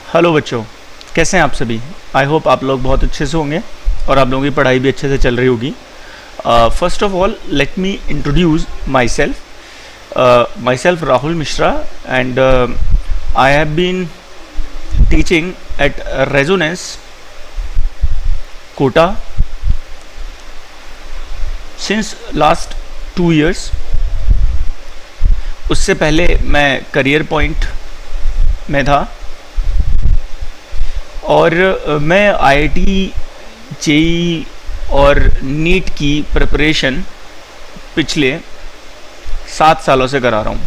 Hello बच्चों, कैसे हैं आप सभी। आई होप आप लोग बहुत अच्छे से होंगे और आप लोगों की पढ़ाई भी अच्छे से चल रही होगी। First of all let me introduce myself Rahul Mishra and I have been teaching at Resonance Kota since last 2 years। उससे पहले मैं करियर पॉइंट में था और मैं आईआईटी, जेईई और नीट की प्रिपरेशन पिछले 7 सालों से करा रहा हूँ।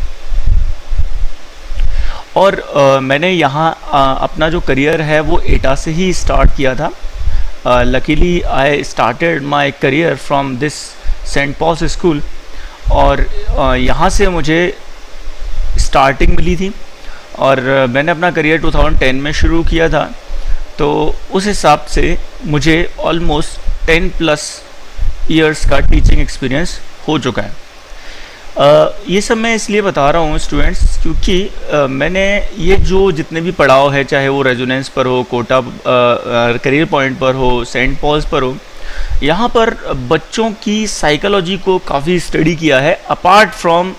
और मैंने यहाँ अपना जो करियर है वो एटा से ही स्टार्ट किया था। Luckily I started my career from this Saint Paul's School और यहाँ से मुझे स्टार्टिंग मिली थी और मैंने अपना करियर 2010 में शुरू किया था। तो उस हिसाब से मुझे ऑलमोस्ट 10+ ईयर्स का टीचिंग एक्सपीरियंस हो चुका है। ये सब मैं इसलिए बता रहा हूँ स्टूडेंट्स क्योंकि मैंने ये जो जितने भी पड़ाव है, चाहे वो रेजोनेंस पर हो, कोटा करियर पॉइंट पर हो, सेंट पॉल्स पर हो, यहाँ पर बच्चों की साइकोलॉजी को काफ़ी स्टडी किया है apart from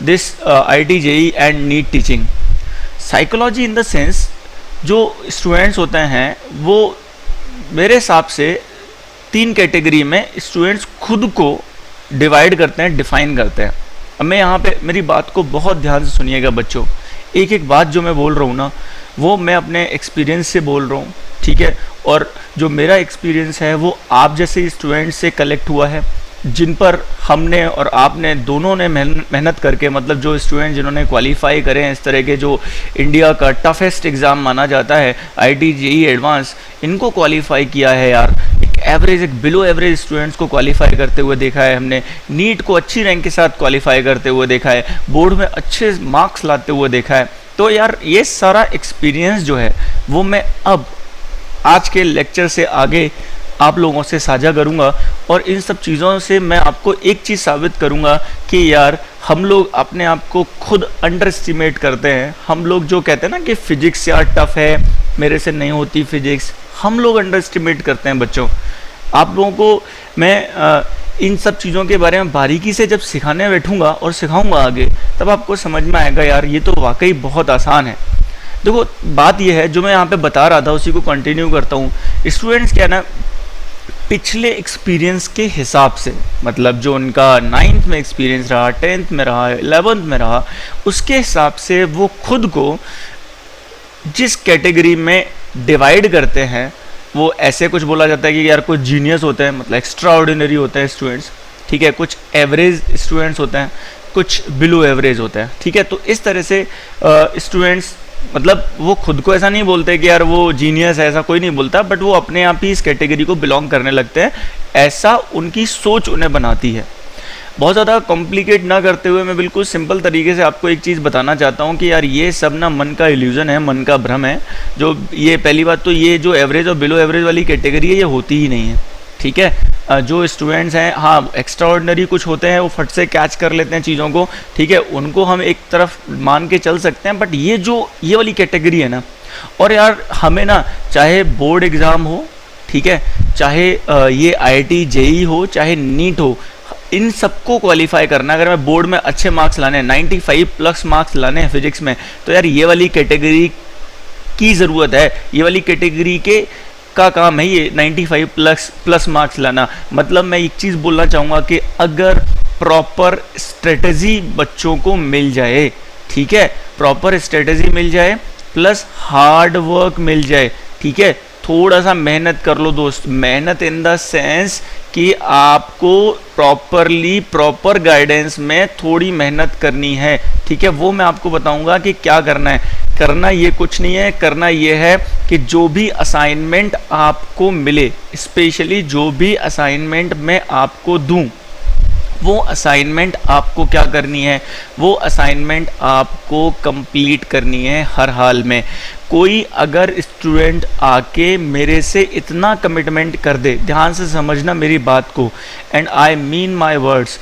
this IIT, JEE and NEET teaching. Psychology in the sense जो स्टूडेंट्स होते हैं वो मेरे हिसाब से 3 कैटेगरी में स्टूडेंट्स खुद को डिवाइड करते हैं, डिफाइन करते हैं। अब मैं यहाँ पे मेरी बात को बहुत ध्यान से सुनिएगा बच्चों। एक एक बात जो मैं बोल रहा हूँ ना वो मैं अपने एक्सपीरियंस से बोल रहा हूँ, ठीक है। और जो मेरा एक्सपीरियंस है वो आप जैसे स्टूडेंट्स से कलेक्ट हुआ है, जिन पर हमने और आपने दोनों ने मेहनत करके, मतलब जो स्टूडेंट जिन्होंने क्वालिफाई करे हैं इस तरह के जो इंडिया का टफेस्ट एग्ज़ाम माना जाता है आईआईटी, जेईई एडवांस, इनको क्वालिफाई किया है यार। एक बिलो एवरेज स्टूडेंट्स को क्वालिफाई करते हुए देखा है हमने, नीट को अच्छी रैंक के साथ क्वालिफाई करते हुए देखा है, बोर्ड में अच्छे मार्क्स लाते हुए देखा है। तो यार ये सारा एक्सपीरियंस जो है वो मैं अब आज के लेक्चर से आगे आप लोगों से साझा करूंगा और इन सब चीज़ों से मैं आपको एक चीज़ साबित करूंगा कि यार हम लोग अपने आप को खुद अंडर एस्टिमेट करते हैं। हम लोग जो कहते हैं ना कि फ़िज़िक्स यार टफ़ है, मेरे से नहीं होती फ़िज़िक्स, हम लोग अंडर एस्टिमेट करते हैं बच्चों। आप लोगों को मैं इन सब चीज़ों के बारे में बारीकी से जब सिखाने बैठूँगा और सिखाऊँगा आगे, तब आपको समझ में आएगा यार ये तो वाकई बहुत आसान है। देखो बात यह है जो मैं यहाँ पे बता रहा था उसी को कंटिन्यू करता हूँ। स्टूडेंट्स क्या है ना, पिछले एक्सपीरियंस के हिसाब से, मतलब जो उनका 9th में एक्सपीरियंस रहा, 10th में रहा, 11th में रहा, उसके हिसाब से वो खुद को जिस कैटेगरी में डिवाइड करते हैं वो ऐसे कुछ बोला जाता है कि यार कुछ जीनियस होते हैं, मतलब एक्स्ट्रा ऑर्डिनरी होते हैं स्टूडेंट्स, ठीक है, कुछ एवरेज स्टूडेंट्स होते हैं, कुछ बिलो एवरेज होते हैं, ठीक है। तो इस तरह से स्टूडेंट्स, मतलब वो खुद को ऐसा नहीं बोलते कि यार वो जीनियस है, ऐसा कोई नहीं बोलता, बट वो अपने आप ही इस कैटेगरी को बिलोंग करने लगते हैं, ऐसा उनकी सोच उन्हें बनाती है। बहुत ज़्यादा कॉम्प्लिकेट ना करते हुए मैं बिल्कुल सिंपल तरीके से आपको एक चीज़ बताना चाहता हूँ कि यार ये सब ना मन का इल्यूज़न है, मन का भ्रम है। जो ये पहली बात तो ये जो एवरेज और बिलो एवरेज वाली कैटेगरी है ये होती ही नहीं है, ठीक है। जो स्टूडेंट्स हैं, हाँ एक्स्ट्रा ऑर्डिनरी कुछ होते हैं, वो फट से कैच कर लेते हैं चीज़ों को, ठीक है, उनको हम एक तरफ मान के चल सकते हैं। बट ये वाली कैटेगरी है ना, और यार हमें ना चाहे बोर्ड एग्ज़ाम हो, ठीक है, चाहे ये आईआईटी, जेईई हो, चाहे नीट हो, इन सबको क्वालिफाई करना। अगर मैं बोर्ड में अच्छे मार्क्स लाने हैं, 95+ मार्क्स लाने हैं फिजिक्स में, तो यार ये वाली कैटेगरी की ज़रूरत है, ये वाली कैटेगरी के का काम है ये 95+ मार्क्स लाना। मतलब मैं एक चीज़ बोलना चाहूँगा कि अगर प्रॉपर स्ट्रेटजी बच्चों को मिल जाए, ठीक है, प्रॉपर स्ट्रेटजी मिल जाए प्लस हार्ड वर्क मिल जाए, ठीक है, थोड़ा सा मेहनत कर लो दोस्त, मेहनत इन द सेंस कि आपको प्रॉपर गाइडेंस में थोड़ी मेहनत करनी है, ठीक है। वो मैं आपको बताऊंगा कि क्या करना है। करना ये कुछ नहीं है, करना ये है कि जो भी असाइनमेंट आपको मिले, स्पेशली जो भी असाइनमेंट मैं आपको दूं, वो असाइनमेंट आपको क्या करनी है, वो असाइनमेंट आपको कंप्लीट करनी है हर हाल में। कोई अगर स्टूडेंट आके मेरे से इतना कमिटमेंट कर दे, ध्यान से समझना मेरी बात को, and I mean my words,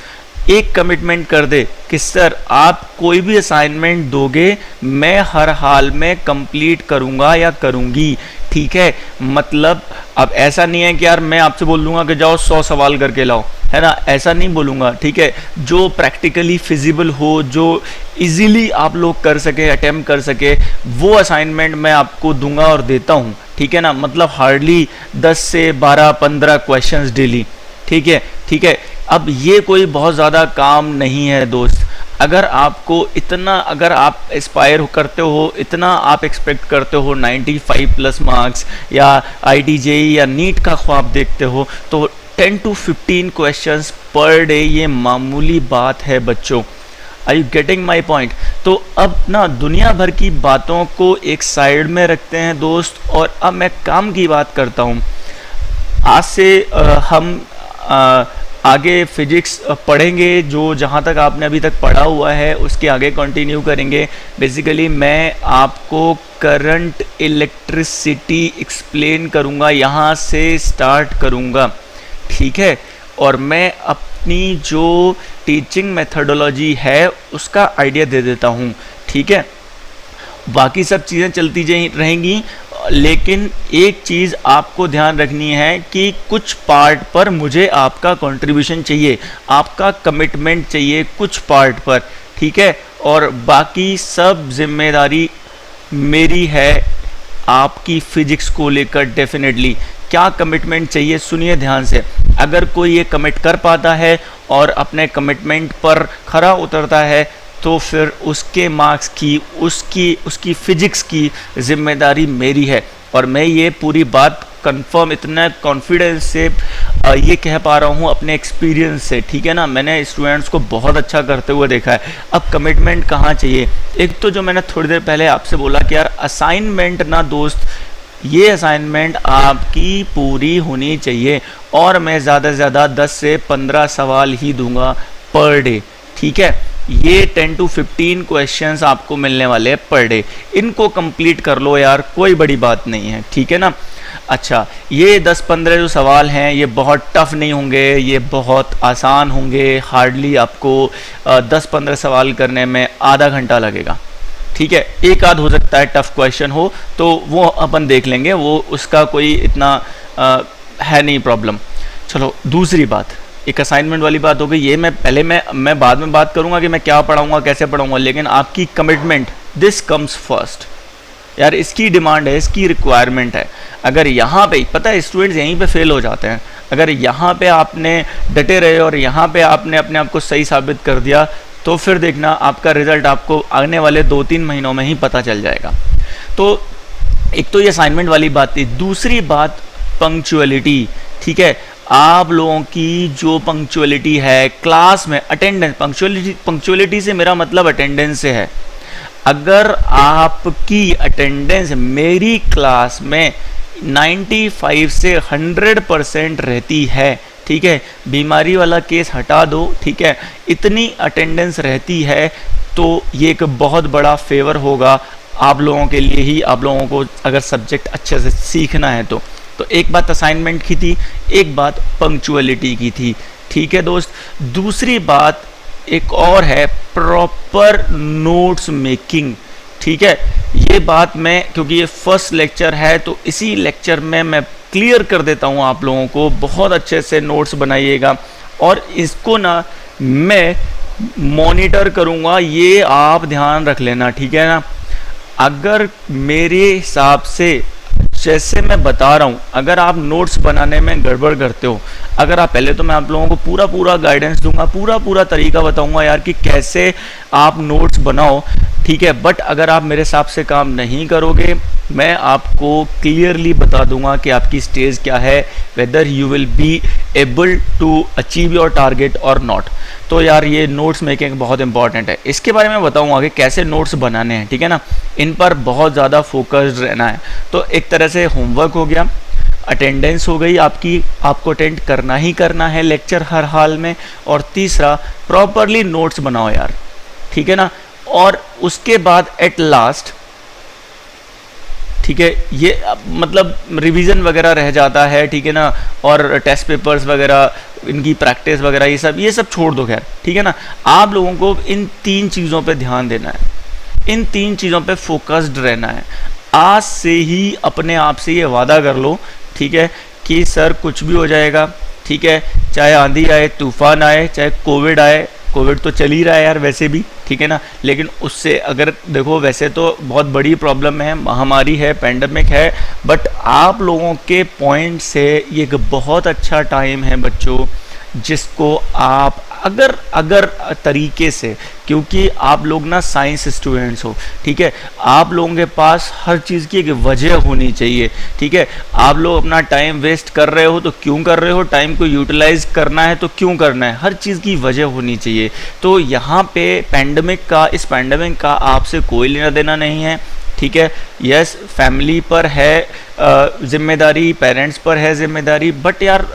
एक कमिटमेंट कर दे कि सर आप कोई भी असाइनमेंट दोगे मैं हर हाल में कंप्लीट करूंगा या करूंगी, ठीक है। मतलब अब ऐसा नहीं है कि यार मैं आपसे बोल दूंगा कि जाओ 100 सवाल करके लाओ, है ना, ऐसा नहीं बोलूँगा, ठीक है। जो प्रैक्टिकली फिजिबल हो, जो इजीली आप लोग कर सके, अटेम्प्ट कर सके, वो असाइनमेंट मैं आपको दूंगा और देता हूँ, ठीक है ना। मतलब हार्डली 10 से 12-15 क्वेश्चंस डेली, ठीक है, ठीक है। अब ये कोई बहुत ज़्यादा काम नहीं है दोस्त। अगर आपको इतना, अगर आप एस्पायर करते हो, इतना आप एक्सपेक्ट करते हो 95 प्लस मार्क्स या IIT-JEE या नीट का ख्वाब देखते हो, तो 10 to 15 क्वेश्चंस पर डे ये मामूली बात है बच्चों। Are you getting my point? तो अब ना दुनिया भर की बातों को एक साइड में रखते हैं दोस्त, और अब मैं काम की बात करता हूँ। आज से हम आगे फिजिक्स पढ़ेंगे, जो जहाँ तक आपने अभी तक पढ़ा हुआ है उसके आगे कंटिन्यू करेंगे। बेसिकली मैं आपको करंट इलेक्ट्रिसिटी एक्सप्लेन करूँगा, यहाँ से स्टार्ट करूँगा, ठीक है। और मैं अपनी जो टीचिंग मेथडोलॉजी है उसका आइडिया दे देता हूँ, ठीक है। बाकी सब चीज़ें चलती रहेंगी, लेकिन एक चीज़ आपको ध्यान रखनी है कि कुछ पार्ट पर मुझे आपका कंट्रीब्यूशन चाहिए, आपका कमिटमेंट चाहिए कुछ पार्ट पर, ठीक है। और बाकी सब जिम्मेदारी मेरी है आपकी फिजिक्स को लेकर। डेफिनेटली क्या कमिटमेंट चाहिए सुनिए ध्यान से। अगर कोई ये कमिट कर पाता है और अपने कमिटमेंट पर खरा उतरता है, तो फिर उसके मार्क्स की, उसकी फिजिक्स की जिम्मेदारी मेरी है। और मैं ये पूरी बात कंफर्म, इतना कॉन्फिडेंस से ये कह पा रहा हूँ अपने एक्सपीरियंस से, ठीक है ना। मैंने स्टूडेंट्स को बहुत अच्छा करते हुए देखा है। अब कमिटमेंट कहाँ चाहिए? एक तो जो मैंने थोड़ी देर पहले आपसे बोला कि यार असाइनमेंट ना दोस्त, ये असाइनमेंट आपकी पूरी होनी चाहिए, और मैं ज़्यादा से ज़्यादा 10 से 15 सवाल ही दूंगा पर डे, ठीक है। ये 10 to 15 क्वेश्चंस आपको मिलने वाले हैं पर डे। इनको कंप्लीट कर लो यार, कोई बड़ी बात नहीं है, ठीक है ना। अच्छा, ये 10-15 जो सवाल हैं ये बहुत टफ नहीं होंगे, ये बहुत आसान होंगे। हार्डली आपको 10-15 सवाल करने में आधा घंटा लगेगा, ठीक है। एक आध हो सकता है टफ क्वेश्चन हो, तो वो अपन देख लेंगे, वो उसका कोई इतना है नहीं प्रॉब्लम। चलो दूसरी बात, एक असाइनमेंट वाली बात हो गई। ये मैं बाद में बात करूंगा कि मैं क्या पढ़ाऊंगा, कैसे पढ़ाऊंगा, लेकिन आपकी कमिटमेंट, दिस कम्स फर्स्ट यार। इसकी डिमांड है, इसकी रिक्वायरमेंट है। अगर यहाँ पे, पता है स्टूडेंट्स यहीं पे फेल हो जाते हैं। अगर यहाँ पे आपने डटे रहे और यहाँ पे आपने अपने आप को सही साबित कर दिया, तो फिर देखना आपका रिजल्ट आपको आने वाले 2-3 महीनों में ही पता चल जाएगा। तो एक तो ये असाइनमेंट वाली बात थी। दूसरी बात पंक्चुअलिटी, ठीक है। आप लोगों की जो पंक्चुअलिटी है क्लास में, अटेंडेंस, पंक्चुअलिटी से मेरा मतलब अटेंडेंस से है। अगर आपकी अटेंडेंस मेरी क्लास में 95 से 100% रहती है, ठीक है, बीमारी वाला केस हटा दो, ठीक है, इतनी अटेंडेंस रहती है, तो ये एक बहुत बड़ा फेवर होगा आप लोगों के लिए ही, आप लोगों को अगर सब्जेक्ट अच्छे से सीखना है तो। एक बात असाइनमेंट की थी, एक बात पंक्चुअलिटी की थी, ठीक है दोस्त। दूसरी बात एक और है, प्रॉपर नोट्स मेकिंग, ठीक है। ये बात मैं, क्योंकि ये फर्स्ट लेक्चर है, तो इसी लेक्चर में मैं क्लियर कर देता हूँ आप लोगों को। बहुत अच्छे से नोट्स बनाइएगा, और इसको ना मैं मॉनिटर करूँगा, ये आप ध्यान रख लेना, ठीक है ना। अगर मेरे हिसाब से, जैसे मैं बता रहा हूँ, अगर आप नोट्स बनाने में गड़बड़ करते हो, अगर आप, पहले तो मैं आप लोगों को पूरा गाइडेंस दूंगा, पूरा तरीका बताऊंगा यार कि कैसे आप नोट्स बनाओ, ठीक है। बट अगर आप मेरे हिसाब से काम नहीं करोगे, मैं आपको क्लियरली बता दूंगा कि आपकी स्टेज क्या है, whether you will be able to achieve your target और नॉट। तो यार ये नोट्स मेकिंग बहुत इंपॉर्टेंट है, इसके बारे में बताऊंगा कि कैसे नोट्स बनाने हैं, ठीक है ना। इन पर बहुत ज़्यादा फोकस्ड रहना है। तो एक तरह से होमवर्क हो गया, अटेंडेंस हो गई आपकी, आपको अटेंड करना ही करना है लेक्चर हर हाल में, और तीसरा प्रॉपरली नोट्स बनाओ यार, ठीक है ना। और उसके बाद एट लास्ट, ठीक है, ये मतलब रिवीजन वगैरह रह जाता है, ठीक है ना, और टेस्ट पेपर्स वगैरह, इनकी प्रैक्टिस वगैरह, ये सब छोड़ दो खैर, ठीक है ना। आप लोगों को इन 3 चीज़ों पे ध्यान देना है, इन 3 चीज़ों पे फोकस्ड रहना है। आज से ही अपने आप से ये वादा कर लो, ठीक है, कि सर कुछ भी हो जाएगा, ठीक है, चाहे आंधी आए, तूफान आए, चाहे कोविड आए, कोविड तो चल ही रहा है यार वैसे भी, ठीक है ना, लेकिन उससे अगर देखो, वैसे तो बहुत बड़ी प्रॉब्लम है, महामारी है, पेंडेमिक है, बट आप लोगों के पॉइंट से ये एक बहुत अच्छा टाइम है बच्चों, जिसको आप अगर तरीके से, क्योंकि आप लोग ना साइंस स्टूडेंट्स हो, ठीक है, आप लोगों के पास हर चीज़ की एक वजह होनी चाहिए, ठीक है। आप लोग अपना टाइम वेस्ट कर रहे हो तो क्यों कर रहे हो, टाइम को यूटिलाइज करना है तो क्यों करना है, हर चीज़ की वजह होनी चाहिए। तो यहाँ पे इस पैंडमिक का आपसे कोई लेना देना नहीं है, ठीक है। यस, फैमिली पर है जिम्मेदारी, पेरेंट्स पर है जिम्मेदारी, बट यार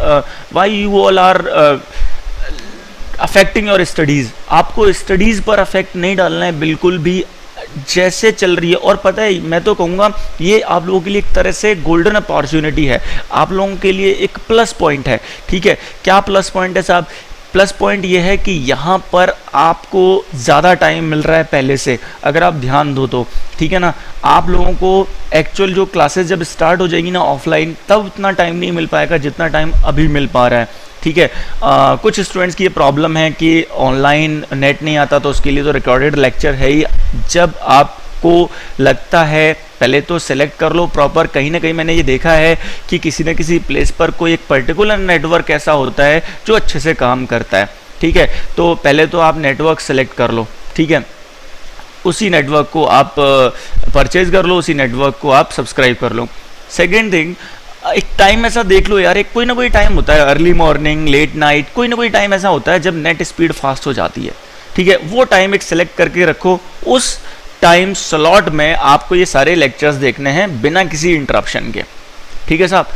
why you all are affecting your studies. आपको स्टडीज़ पर अफेक्ट नहीं डालना है बिल्कुल भी, जैसे चल रही है। और पता है, मैं तो कहूँगा ये आप लोगों के लिए एक तरह से गोल्डन अपॉर्चुनिटी है, आप लोगों के लिए एक प्लस पॉइंट है, ठीक है। क्या प्लस पॉइंट है साहब? प्लस पॉइंट ये है कि यहाँ पर आपको ज़्यादा टाइम मिल रहा है पहले से, अगर आप ध्यान दो तो, ठीक है ना। आप लोगों को एक्चुअल जो क्लासेस जब स्टार्ट हो जाएगी ना ऑफलाइन, तब उतना टाइम नहीं मिल पाएगा जितना टाइम अभी मिल पा रहा है, ठीक है। कुछ स्टूडेंट्स की ये प्रॉब्लम है कि ऑनलाइन नेट नहीं आता, तो उसके लिए तो रिकॉर्डेड लेक्चर है ही। जब आपको लगता है, पहले तो सेलेक्ट कर लो प्रॉपर। कहीं ना कहीं मैंने ये देखा है कि किसी न किसी प्लेस पर कोई एक पर्टिकुलर नेटवर्क ऐसा होता है जो अच्छे से काम करता है, ठीक है। तो पहले तो आप नेटवर्क सेलेक्ट कर लो, ठीक है, उसी नेटवर्क को आप परचेज कर लो, उसी नेटवर्क को आप सब्सक्राइब कर लो। सेकेंड थिंग, एक टाइम ऐसा देख लो यार, एक कोई ना कोई टाइम होता है, अर्ली मॉर्निंग, लेट नाइट, कोई ना कोई टाइम ऐसा होता है जब नेट स्पीड फास्ट हो जाती है, ठीक है। वो टाइम एक सेलेक्ट करके रखो, उस टाइम स्लॉट में आपको ये सारे लेक्चर्स देखने हैं बिना किसी इंटरप्शन के, ठीक है साहब।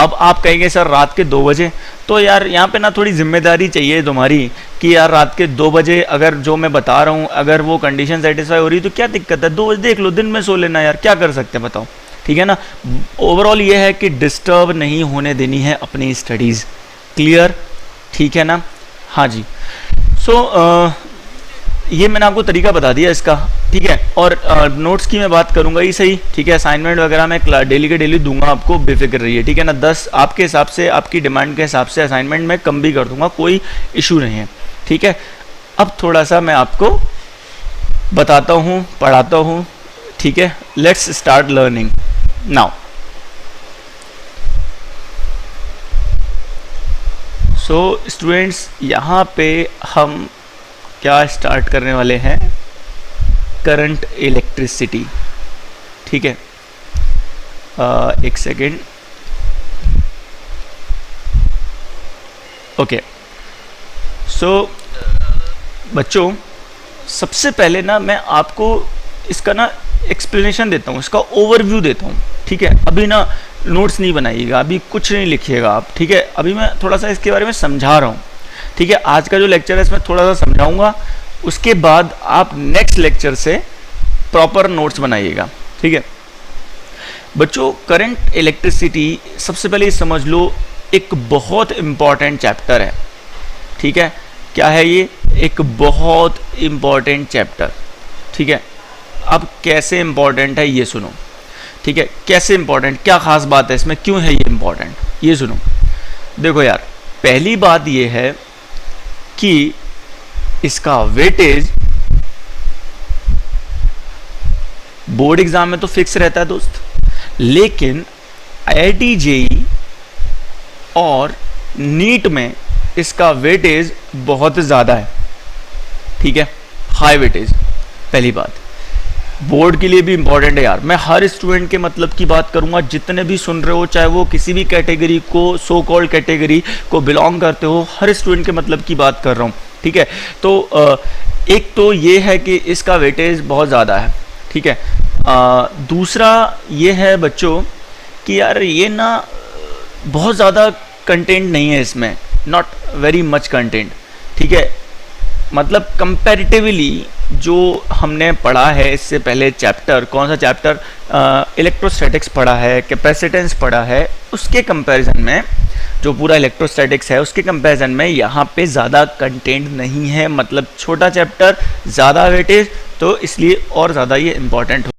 अब आप कहेंगे सर रात के 2 बजे, तो यार यहाँ पे ना थोड़ी जिम्मेदारी चाहिए तुम्हारी कि यार रात के 2 बजे अगर जो मैं बता रहा हूँ अगर वो कंडीशन सेटिस्फाई हो रही है तो क्या दिक्कत है, 2 बजे देख लो, दिन में सो लेना यार, क्या कर सकते हैं बताओ, ठीक है ना। ओवरऑल ये है कि डिस्टर्ब नहीं होने देनी है अपनी स्टडीज़, क्लियर, ठीक है ना। हाँ जी, सो ये मैंने आपको तरीका बता दिया इसका, ठीक है। और नोट्स की मैं बात करूंगा ही सही, ठीक है। असाइनमेंट वगैरह मैं डेली के डेली दूंगा आपको, बेफिक्र रहिए, ठीक है ना। 10 आपके हिसाब से, आपकी डिमांड के हिसाब से असाइनमेंट मैं कम भी कर दूंगा, कोई इशू नहीं है, ठीक है। अब थोड़ा सा मैं आपको बताता हूँ, पढ़ाता हूँ, ठीक है। Let's start learning now. So students, यहाँ पे हम क्या स्टार्ट करने वाले हैं, करंट इलेक्ट्रिसिटी, ठीक है। एक सेकेंड, ओके। सो बच्चों, सबसे पहले ना मैं आपको इसका ना एक्सप्लेनेशन देता हूँ, इसका ओवरव्यू देता हूँ, ठीक है। अभी ना नोट्स नहीं बनाइएगा, अभी कुछ नहीं लिखिएगा आप, ठीक है। अभी मैं थोड़ा सा इसके बारे में समझा रहा हूँ, ठीक है। आज का जो लेक्चर है इसमें थोड़ा सा समझाऊंगा, उसके बाद आप नेक्स्ट लेक्चर से प्रॉपर नोट्स बनाइएगा, ठीक है। बच्चों, करंट इलेक्ट्रिसिटी, सबसे पहले समझ लो, एक बहुत इंपॉर्टेंट चैप्टर है, ठीक है। क्या है ये? एक बहुत इंपॉर्टेंट चैप्टर, ठीक है। अब कैसे इंपॉर्टेंट है ये सुनो, ठीक है। कैसे इंपॉर्टेंट, क्या खास बात है इसमें, क्यों है ये इंपॉर्टेंट, ये सुनो। देखो यार, पहली बात ये है कि इसका वेटेज बोर्ड एग्जाम में तो फिक्स रहता है दोस्त, लेकिन IIT JEE और नीट में इसका वेटेज बहुत ज़्यादा है, ठीक है, हाई वेटेज। पहली बात, बोर्ड के लिए भी इंपॉर्टेंट है यार। मैं हर स्टूडेंट के मतलब की बात करूंगा, जितने भी सुन रहे हो, चाहे वो किसी भी कैटेगरी को, सो कॉल्ड कैटेगरी को बिलोंग करते हो, हर स्टूडेंट के मतलब की बात कर रहा हूँ, ठीक है। तो एक तो ये है कि इसका वेटेज बहुत ज़्यादा है, ठीक है। दूसरा ये है बच्चों कि यार ये ना बहुत ज़्यादा कंटेंट नहीं है इसमें, नॉट वेरी मच कंटेंट, ठीक है। मतलब कंपैरेटिवली जो हमने पढ़ा है इससे पहले चैप्टर, कौन सा चैप्टर, इलेक्ट्रोस्टैटिक्स पढ़ा है, कैपेसिटेंस पढ़ा है, उसके कंपैरिजन में जो पूरा इलेक्ट्रोस्टैटिक्स है उसके कंपैरिजन में यहाँ पे ज़्यादा कंटेंट नहीं है, मतलब छोटा चैप्टर, ज़्यादा वेटेज, तो इसलिए और ज़्यादा ये इम्पॉर्टेंट